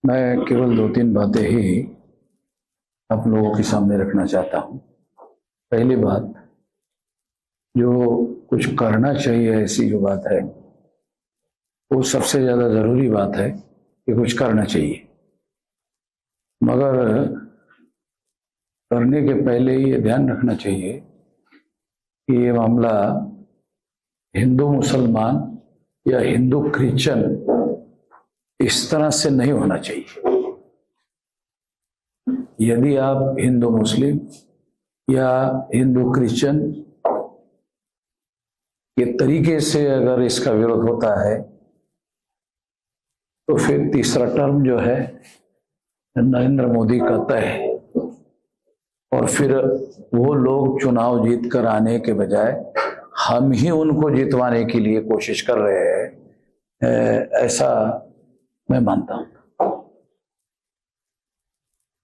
मैं केवल दो तीन बातें ही आप लोगों के सामने रखना चाहता हूँ। पहली बात, जो कुछ करना चाहिए ऐसी जो बात है वो सबसे ज़्यादा ज़रूरी बात है कि कुछ करना चाहिए, मगर करने के पहले ये ध्यान रखना चाहिए कि ये मामला हिंदू मुसलमान या हिंदू क्रिश्चियन इस तरह से नहीं होना चाहिए। यदि आप हिंदू मुस्लिम या हिंदू क्रिश्चियन के तरीके से अगर इसका विरोध होता है तो फिर तीसरा टर्म जो है नरेंद्र मोदी का तय है, और फिर वो लोग चुनाव जीत कर आने के बजाय हम ही उनको जितवाने के लिए कोशिश कर रहे हैं, ऐसा मैं मानता हूं।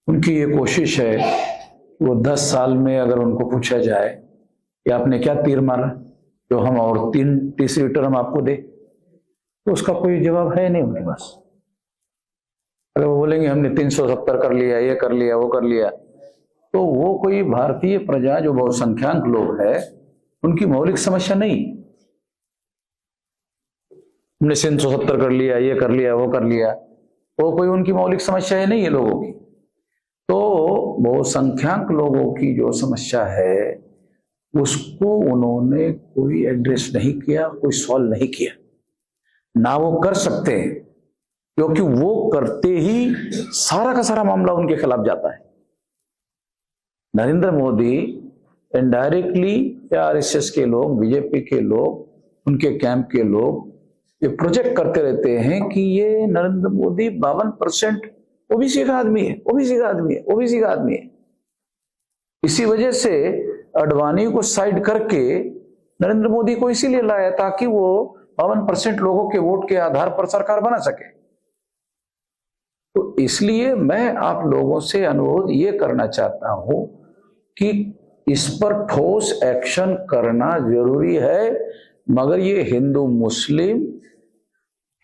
उनकी ये कोशिश है कि वो 10 साल में अगर उनको पूछा जाए कि आपने क्या तीर मारा जो हम और तीसरी टर्म आपको दे, तो उसका कोई जवाब है नहीं उनके पास। अगर वो बोलेंगे हमने 370 कर लिया, ये कर लिया, वो कर लिया, तो वो कोई भारतीय प्रजा जो बहुसंख्यक लोग है उनकी मौलिक समस्या नहीं। हमने 370 कर लिया, ये कर लिया, वो कर लिया, वो कोई उनकी मौलिक समस्या है नहीं है लोगों की। तो बहुसंख्यक लोगों की जो समस्या है उसको उन्होंने कोई एड्रेस नहीं किया, कोई सॉल्व नहीं किया, ना वो कर सकते हैं, क्योंकि वो करते ही सारा का सारा मामला उनके खिलाफ जाता है। नरेंद्र मोदी इनडायरेक्टली या आरएसएस के लोग, बीजेपी के लोग, उनके कैंप के लोग ये प्रोजेक्ट करते रहते हैं कि ये नरेंद्र मोदी 52% ओबीसी का आदमी है, ओबीसी का आदमी है, ओबीसी का आदमी है। इसी वजह से अडवाणी को साइड करके नरेंद्र मोदी को इसीलिए लाया ताकि वो 52% लोगों के वोट के आधार पर सरकार बना सके। तो इसलिए मैं आप लोगों से अनुरोध ये करना चाहता हूं कि इस पर ठोस एक्शन करना जरूरी है, मगर ये हिंदू मुस्लिम,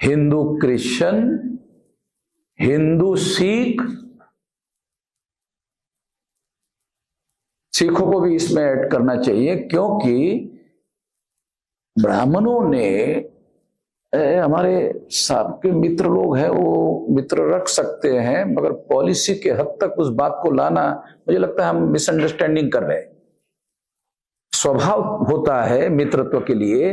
हिंदू क्रिश्चियन, हिंदू सिखों को भी इसमें ऐड करना चाहिए, क्योंकि ब्राह्मणों ने हमारे सबके मित्र लोग हैं, वो मित्र रख सकते हैं, मगर पॉलिसी के हद तक उस बात को लाना, मुझे लगता है हम मिसअंडरस्टैंडिंग कर रहे हैं। स्वभाव होता है मित्रत्व के लिए,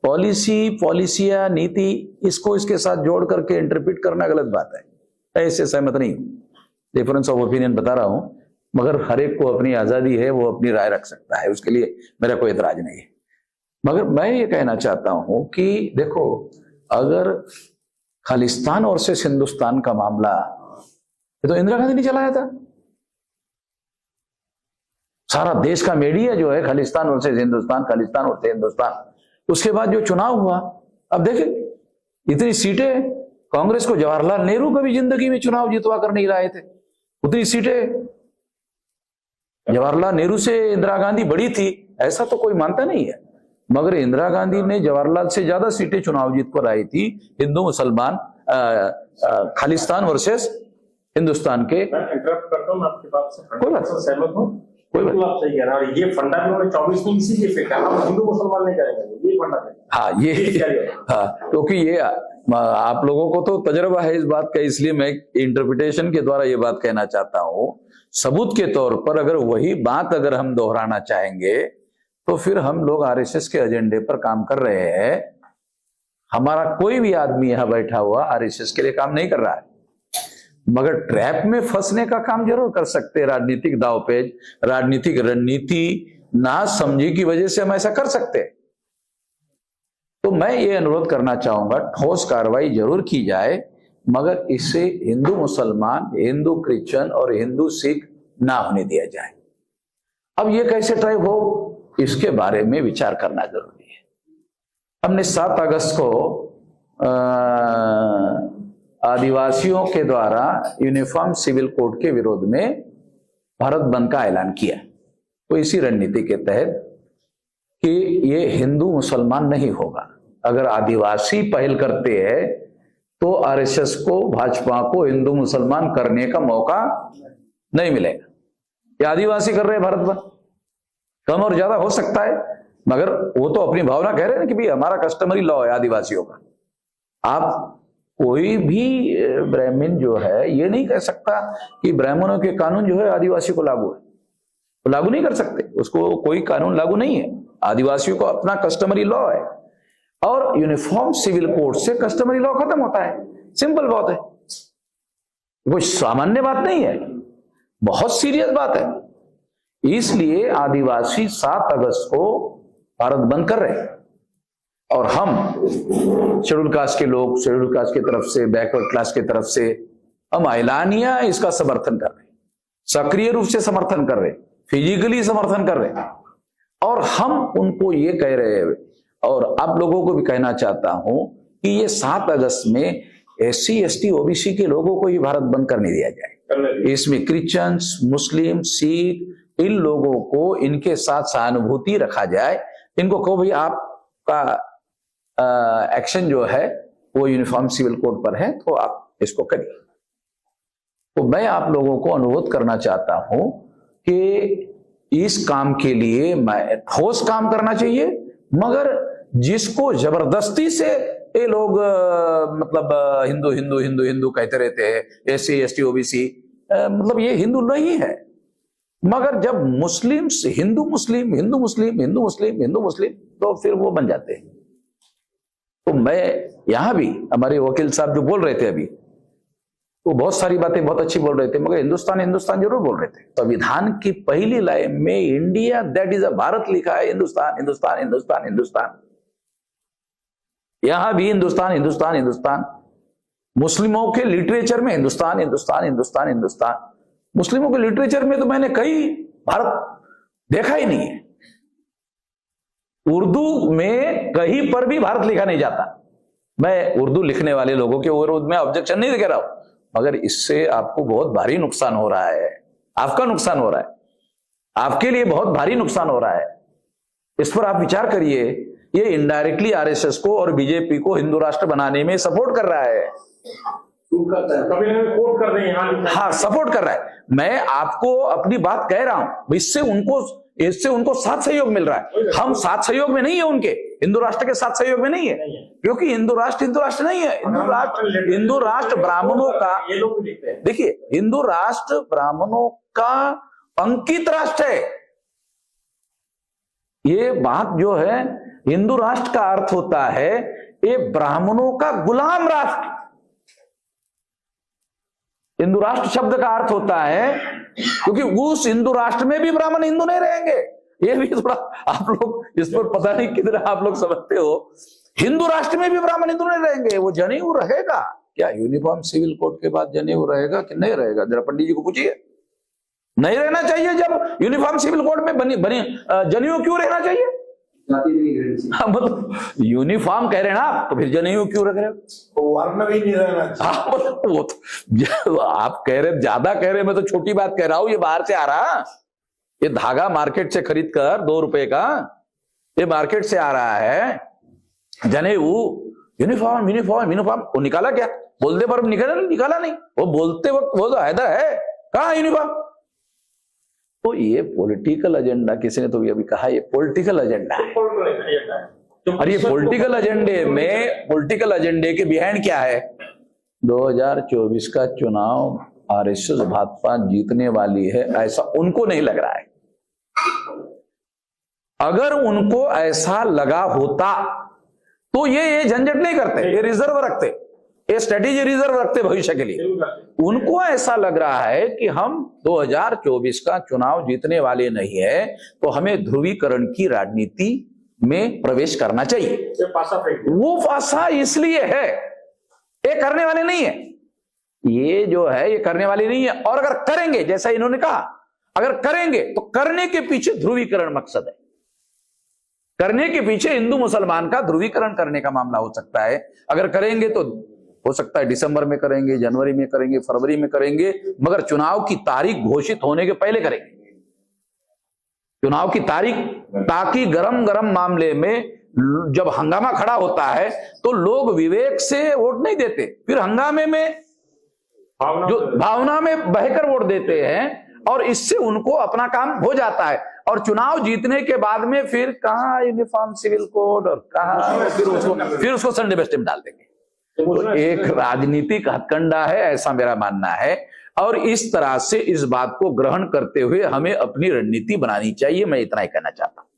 पॉलिसिया, नीति, इसको इसके साथ जोड़ करके इंटरप्रेट करना गलत बात है। ऐसे सहमत नहीं हूं, डिफरेंस ऑफ ओपिनियन बता रहा हूं, मगर हर एक को अपनी आजादी है, वो अपनी राय रख सकता है, उसके लिए मेरा कोई एतराज नहीं है। मगर मैं ये कहना चाहता हूं कि देखो, अगर खालिस्तान और से हिंदुस्तान का मामला, ये तो इंदिरा गांधी ने चलाया था। सारा देश का मीडिया जो है खालिस्तान और से हिंदुस्तान, खालिस्तान और से हिंदुस्तान। उसके बाद जो चुनाव हुआ, अब देखें इतनी सीटें कांग्रेस को जवाहरलाल नेहरू कभी जिंदगी में चुनाव जितवा कर नहीं लाए थे, उतनी सीटें जवाहरलाल नेहरू से इंदिरा गांधी बड़ी थी, ऐसा तो कोई मानता नहीं है। मगर इंदिरा गांधी ने जवाहरलाल से ज्यादा सीटें चुनाव जीत कर आई थी। हिंदू मुसलमान, खालिस्तान वर्सेस हिंदुस्तान के। इंटरप्ट करता हूं, आपकी बात से कोई बात सहमत हूं, बिल्कुल आप सही कह रहे हैं। ये फंडा भी उन्होंने 24 में इसीलिए फेंका, हम हिंदू मुसलमान नहीं करेंगे, ये फंडा फेंका। हाँ, क्योंकि ये आप लोगों को तो तजर्बा है इस बात का, इसलिए मैं इंटरप्रिटेशन के द्वारा ये बात कहना चाहता हूं। सबूत के तौर पर अगर वही बात अगर हम दोहराना चाहेंगे तो फिर हम लोग आरएसएस के एजेंडे पर काम कर रहे हैं। हमारा कोई भी आदमी यहां बैठा हुआ आरएसएस के लिए काम नहीं कर रहा है, मगर ट्रैप में फंसने का काम जरूर कर सकते हैं। राजनीतिक दावपेच, राजनीतिक रणनीति ना समझी की वजह से हम ऐसा कर सकते हैं। तो मैं ये अनुरोध करना चाहूंगा, ठोस कार्रवाई जरूर की जाए, मगर इससे हिंदू मुसलमान, हिंदू क्रिश्चियन और हिंदू सिख ना होने दिया जाए। अब ये कैसे ट्राई हो, इसके बारे में विचार करना जरूरी है। हमने 7 अगस्त को आदिवासियों के द्वारा यूनिफॉर्म सिविल कोड के विरोध में भारत बंद का ऐलान किया, तो इसी रणनीति के तहत कि ये हिंदू मुसलमान नहीं होगा। अगर आदिवासी पहल करते हैं तो आरएसएस को, भाजपा को हिंदू मुसलमान करने का मौका नहीं मिलेगा। ये आदिवासी कर रहे हैं भारत में, कम और ज्यादा हो सकता है, मगर वो तो अपनी भावना कह रहे हैं कि भाई हमारा कस्टमरी लॉ है आदिवासियों का। आप कोई भी ब्राह्मण जो है ये नहीं कह सकता कि ब्राह्मणों के कानून जो है आदिवासी को लागू है, तो लागू नहीं कर सकते, उसको कोई कानून लागू नहीं है। आदिवासियों को अपना कस्टमरी लॉ है और यूनिफॉर्म सिविल कोड से कस्टमरी लॉ खत्म होता है। सिंपल बात है, कोई सामान्य बात नहीं है, बहुत सीरियस बात है। इसलिए आदिवासी 7 अगस्त को भारत बंद कर रहे हैं और हम शेड्यूल कास्ट के लोग, शेड्यूल कास्ट की तरफ से, बैकवर्ड क्लास की तरफ से हम ऐलानिया इसका समर्थन कर रहे हैं, सक्रिय रूप से समर्थन कर रहे हैं, फिजिकली समर्थन कर रहे हैं। और हम उनको ये कह रहे हैं और आप लोगों को भी कहना चाहता हूं कि ये 7 अगस्त में SC ST OBC के लोगों को ये भारत बंद करने दिया जाए। इसमें क्रिश्चियंस, मुस्लिम, सिख, इन लोगों को इनके साथ सहानुभूति रखा जाए। इनको कहो भाई आपका एक्शन जो है वो यूनिफॉर्म सिविल कोड पर है, तो आप इसको करिए। तो मैं आप लोगों को अनुरोध करना चाहता हूं कि इस काम के लिए ठोस काम करना चाहिए, मगर जिसको जबरदस्ती से ये लोग मतलब हिंदू हिंदू हिंदू हिंदू कहते रहते हैं, SC ST OBC, मतलब ये हिंदू नहीं है। मगर जब मुस्लिम्स हिंदू मुस्लिम हिंदू मुस्लिम हिंदू मुस्लिम हिंदू मुस्लिम, तो फिर वो बन जाते हैं। तो मैं यहां भी हमारे वकील साहब जो बोल रहे थे अभी, वो बहुत सारी बातें बहुत अच्छी बोल रहे थे, मगर हिंदुस्तान हिंदुस्तान जरूर बोल रहे थे। संविधान की पहली लाइन में India that is a Bharat लिखा है, हिंदुस्तान हिंदुस्तान हिंदुस्तान हिंदुस्तान। यहां भी हिंदुस्तान हिंदुस्तान हिंदुस्तान। मुस्लिमों के लिटरेचर में हिंदुस्तान हिंदुस्तान हिंदुस्तान हिंदुस्तान। मुस्लिमों के लिटरेचर में तो मैंने कहीं भारत देखा ही नहीं है। उर्दू में कहीं पर भी भारत लिखा नहीं जाता। मैं उर्दू लिखने वाले लोगों के विरोध में ऑब्जेक्शन नहीं दे रहा हूं, मगर इससे आपको बहुत भारी नुकसान हो रहा है, आपका नुकसान हो रहा है, आपके लिए बहुत भारी नुकसान हो रहा है। इस पर आप विचार करिए। ये इनडायरेक्टली आरएसएस को और बीजेपी को हिंदू राष्ट्र बनाने में सपोर्ट कर रहा है, कोट कर रहे हैं। हाँ, सपोर्ट कर रहा है। मैं आपको अपनी बात कह रहा हूं, इससे उनको साथ सहयोग मिल रहा है। हम साथ सहयोग में नहीं है, उनके हिंदू राष्ट्र के साथ सहयोग में नहीं है, क्योंकि हिंदू राष्ट्र नहीं है। हिंदू राष्ट्र ब्राह्मणों का, देखिए, हिंदू राष्ट्र ब्राह्मणों का अंकित राष्ट्र है। ये बात जो है, हिंदू राष्ट्र का अर्थ होता है ये ब्राह्मणों का गुलाम राष्ट्र। हिंदू राष्ट्र शब्द का अर्थ होता है, क्योंकि उस हिंदू राष्ट्र में भी ब्राह्मण हिंदू नहीं रहेंगे। ये भी थोड़ा आप लोग इस पर पता नहीं कितना आप लोग समझते हो। हिंदू राष्ट्र में भी ब्राह्मण हिंदू नहीं रहेंगे। वो जनेऊ रहेगा क्या? यूनिफॉर्म सिविल कोड के बाद जनेऊ रहेगा कि नहीं रहेगा? जरा पंडित जी को पूछिए। नहीं रहना चाहिए। जब यूनिफॉर्म सिविल कोड में बनी जनेऊ क्यों रहना चाहिए? मतलब यूनिफॉर्म कह रहे हैं ना आप, तो फिर जनेऊ क्यों रख रहे हो? वर्ण भी नहीं रहना। वो तो आप कह रहे, ज्यादा कह रहे, मैं तो छोटी बात कह रहा हूं। ये बाहर से आ रहा, ये धागा मार्केट से खरीद कर 2 रुपए का, ये मार्केट से आ रहा है जनेऊ। यूनिफॉर्म यूनिफॉर्म यूनिफॉर्म वो निकाला क्या? बोलते पर निकाला नहीं। वो बोलते वक्त वो तो हैदर है, कहां यूनिफॉर्म? तो ये पॉलिटिकल एजेंडा, किसी ने तो अभी कहा ये पॉलिटिकल एजेंडा है। और ये पॉलिटिकल एजेंडे में, पॉलिटिकल एजेंडे के बिहाइंड क्या है? 2024 का चुनाव आरएसएस भाजपा जीतने वाली है, ऐसा उनको नहीं लग रहा है। अगर उनको ऐसा लगा होता तो ये झंझट नहीं करते, ये रिजर्व रखते, ये स्ट्रेटेजी रिजर्व रखते भविष्य के लिए। उनको ऐसा लग रहा है कि हम 2024 का चुनाव जीतने वाले नहीं है, तो हमें ध्रुवीकरण की राजनीति में प्रवेश करना चाहिए। वो पासा इसलिए है, ये करने वाले नहीं है। ये जो है ये करने वाले नहीं है। और अगर करेंगे, जैसा इन्होंने कहा, अगर करेंगे तो करने के पीछे ध्रुवीकरण मकसद है। करने के पीछे हिंदू मुसलमान का ध्रुवीकरण करने का मामला हो सकता है। अगर करेंगे तो हो सकता है दिसंबर में करेंगे, जनवरी में करेंगे, फरवरी में करेंगे, मगर चुनाव की तारीख घोषित होने के पहले करेंगे। चुनाव की तारीख, ताकि गरम गरम मामले में जब हंगामा खड़ा होता है तो लोग विवेक से वोट नहीं देते, फिर हंगामे में जो भावना में बहकर वोट देते हैं, और इससे उनको अपना काम हो जाता है। और चुनाव जीतने के बाद में फिर कहाँ यूनिफॉर्म सिविल कोड और कहाँ फिर उसको संडे बेस्ट में डाल देंगे। तो एक राजनीतिक हथकंडा है, ऐसा मेरा मानना है। और इस तरह से इस बात को ग्रहण करते हुए हमें अपनी रणनीति बनानी चाहिए। मैं इतना ही कहना चाहता हूं।